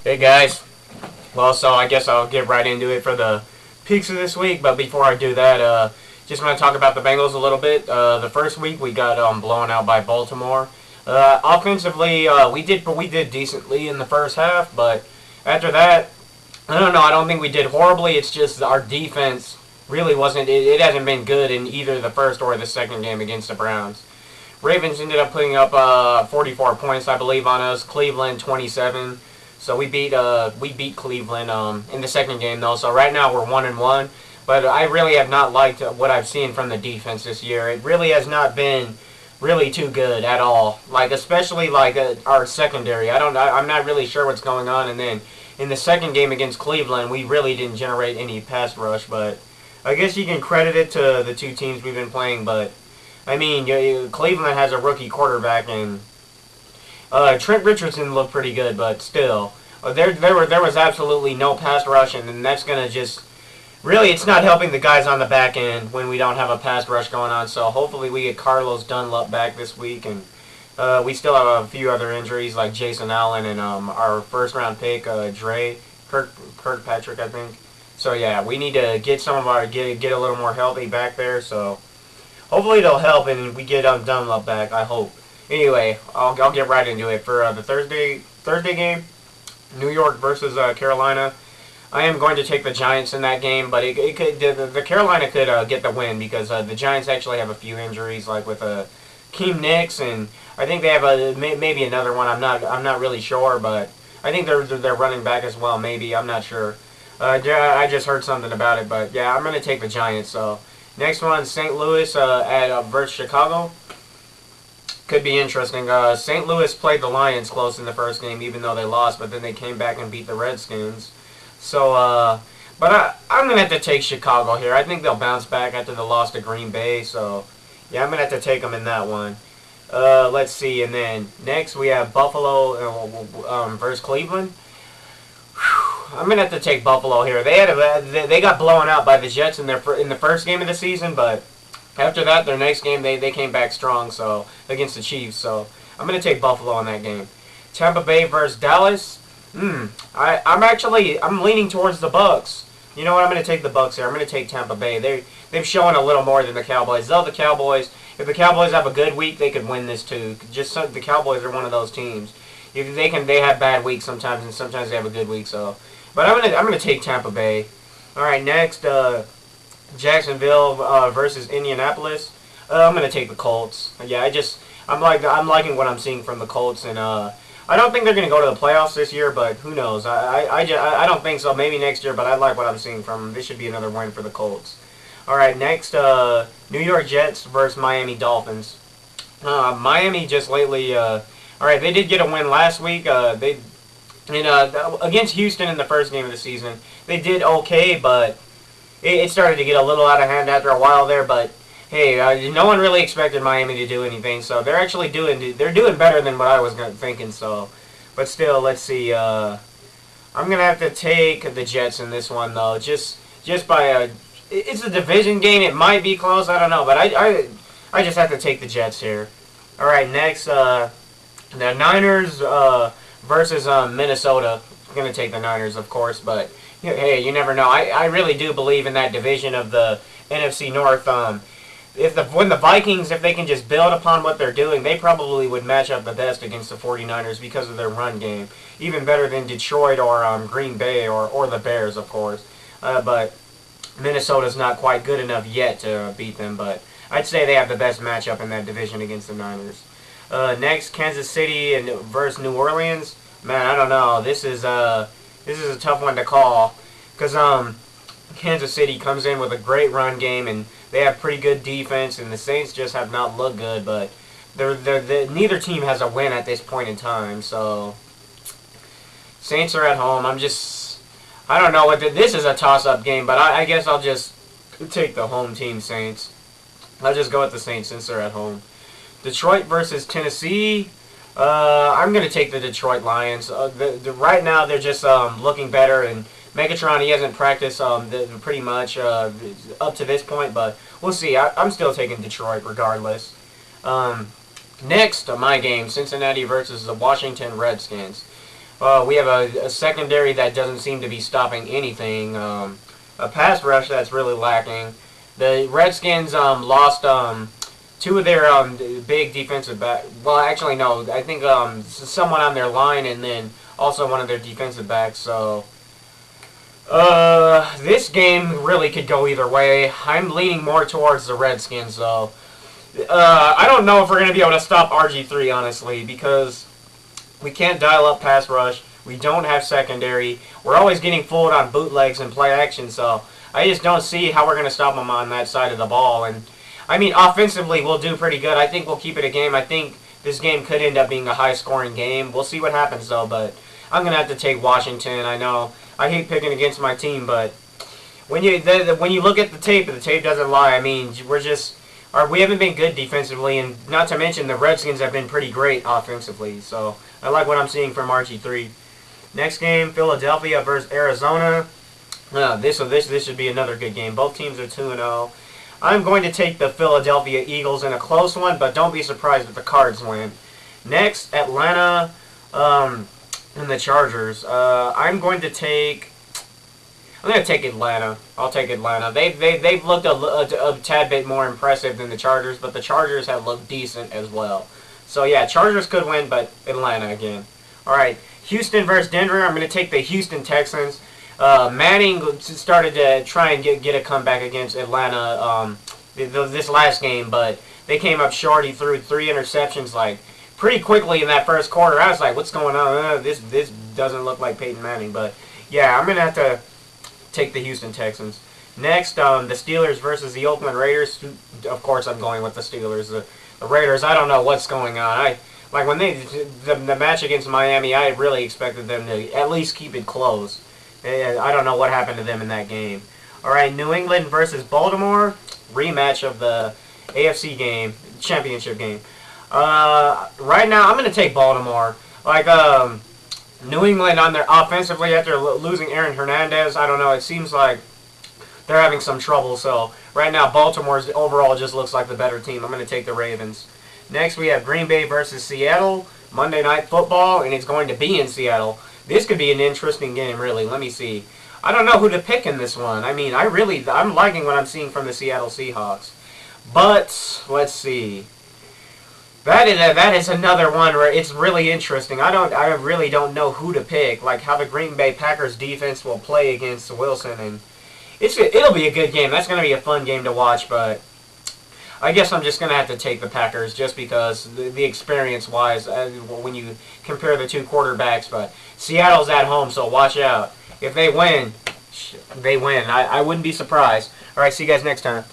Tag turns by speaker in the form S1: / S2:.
S1: Hey guys, well, so I guess I'll get right into it for the picks of this week. But before I do that, just want to talk about the Bengals a little bit. The first week we got blown out by Baltimore. Offensively, we did decently in the first half, but after that, I don't know. I don't think we did horribly. It's just our defense really wasn't. It hasn't been good in either the first or the second game against the Browns. Ravens ended up putting up 44 points, I believe, on us. Cleveland 27. So we beat Cleveland in the second game though. So right now we're 1-1. But I really have not liked what I've seen from the defense this year. It really has not been really too good at all. Like especially like our secondary. I'm not really sure what's going on. And then in the second game against Cleveland, we really didn't generate any pass rush. But I guess you can credit it to the two teams we've been playing. But I mean, Cleveland has a rookie quarterback and. Trent Richardson looked pretty good, but still, there was absolutely no pass rush, and that's gonna just really it's not helping the guys on the back end when we don't have a pass rush going on. So hopefully we get Carlos Dunlap back this week, and we still have a few other injuries like Jason Allen and our first round pick Kirkpatrick, I think. So yeah, we need to get some of our get a little more healthy back there. So hopefully it'll help, and we get Dunlap back. I hope. Anyway, I'll get right into it. For the Thursday game, New York versus Carolina, I am going to take the Giants in that game, but the Carolina could get the win because the Giants actually have a few injuries, like with Keem Nicks, and I think they have maybe another one. I'm not really sure, but I think they're running back as well. Maybe I'm not sure. I just heard something about it, but yeah, I'm going to take the Giants. So next one, St. Louis versus Chicago. Could be interesting. St. Louis played the Lions close in the first game, even though they lost, but then they came back and beat the Redskins. So, but I'm going to have to take Chicago here. I think they'll bounce back after the loss to Green Bay. So, yeah, I'm going to have to take them in that one. Let's see. And then next we have Buffalo versus Cleveland. I'm going to have to take Buffalo here. They got blown out by the Jets in the first game of the season, but after that, their next game, they came back strong against the Chiefs. So I'm going to take Buffalo in that game. Tampa Bay versus Dallas. I'm leaning towards the Bucks. You know what? I'm going to take the Bucks here. I'm going to take Tampa Bay. They've shown a little more than the Cowboys. Though if the Cowboys have a good week, they could win this too. The Cowboys are one of those teams. They have bad weeks sometimes, and sometimes they have a good week. So, but I'm going to take Tampa Bay. All right, next. Jacksonville versus Indianapolis. I'm gonna take the Colts. Yeah, I'm liking what I'm seeing from the Colts, and I don't think they're gonna go to the playoffs this year, but who knows? I don't think so. Maybe next year, but I like what I'm seeing from them. This should be another win for the Colts. All right, next New York Jets versus Miami Dolphins. Miami just lately. All right, they did get a win last week. Against Houston in the first game of the season, they did okay, but it started to get a little out of hand after a while there, but hey, no one really expected Miami to do anything, so they're doing better than what I was thinking. So, but still, let's see. I'm gonna have to take the Jets in this one though, just by it's a division game. It might be close, I don't know, but I just have to take the Jets here. All right, next the Niners versus Minnesota. I'm gonna take the Niners, of course, but. Hey, you never know. I really do believe in that division of the NFC North. When the Vikings, if they can just build upon what they're doing, they probably would match up the best against the 49ers because of their run game. Even better than Detroit or Green Bay or the Bears, of course. But Minnesota's not quite good enough yet to beat them. But I'd say they have the best matchup in that division against the Niners. Next, Kansas City versus New Orleans. Man, I don't know. This is a tough one to call because Kansas City comes in with a great run game and they have pretty good defense, and the Saints just have not looked good. But neither team has a win at this point in time. So Saints are at home. I don't know this is a toss-up game, but I guess I'll just take the home team Saints. I'll just go with the Saints since they're at home. Detroit versus Tennessee. I'm going to take the Detroit Lions. Right now, they're just looking better, and Megatron, he hasn't practiced pretty much up to this point, but we'll see. I'm still taking Detroit regardless. Next, my game, Cincinnati versus the Washington Redskins. We have a secondary that doesn't seem to be stopping anything. A pass rush that's really lacking. The Redskins lost two of their big defensive back. Well, actually, no. I think someone on their line and then also one of their defensive backs. So this game really could go either way. I'm leaning more towards the Redskins, though. I don't know if we're going to be able to stop RG3, honestly, because we can't dial up pass rush. We don't have secondary. We're always getting fooled on bootlegs and play action, so I just don't see how we're going to stop them on that side of the ball. And I mean, offensively, we'll do pretty good. I think we'll keep it a game. I think this game could end up being a high-scoring game. We'll see what happens, though, but I'm going to have to take Washington. I know I hate picking against my team, but when you look at the tape doesn't lie. I mean, we haven't been good defensively, and not to mention the Redskins have been pretty great offensively. So I like what I'm seeing from RG3. Next game, Philadelphia versus Arizona. This should be another good game. Both teams are 2-0. I'm going to take the Philadelphia Eagles in a close one, but don't be surprised if the Cards win. Next, Atlanta and the Chargers. I'm going to take Atlanta. I'll take Atlanta. They've looked a tad bit more impressive than the Chargers, but the Chargers have looked decent as well. So yeah, Chargers could win, but Atlanta again. All right, Houston versus Denver. I'm going to take the Houston Texans. Manning started to try and get a comeback against Atlanta this last game, but they came up short. He threw 3 interceptions like pretty quickly in that first quarter. I was like, what's going on? This doesn't look like Peyton Manning, but yeah, I'm going to have to take the Houston Texans. Next, the Steelers versus the Oakland Raiders. Of course, I'm going with the Steelers. The Raiders, I don't know what's going on. When the match against Miami, I really expected them to at least keep it close. I don't know what happened to them in that game. All right, New England versus Baltimore. Rematch of the AFC game, championship game. Right now, I'm going to take Baltimore. New England on their offensively after losing Aaron Hernandez, I don't know. It seems like they're having some trouble. So right now, Baltimore's overall just looks like the better team. I'm going to take the Ravens. Next, we have Green Bay versus Seattle. Monday Night Football, and it's going to be in Seattle. This could be an interesting game, really. Let me see. I don't know who to pick in this one. I mean, I'm liking what I'm seeing from the Seattle Seahawks. But let's see. That is another one where it's really interesting. I really don't know who to pick. Like how the Green Bay Packers defense will play against Wilson, and it'll be a good game. That's going to be a fun game to watch. But I guess I'm just going to have to take the Packers just because the experience-wise, when you compare the two quarterbacks. But Seattle's at home, so watch out. If they win, they win. I wouldn't be surprised. All right, see you guys next time.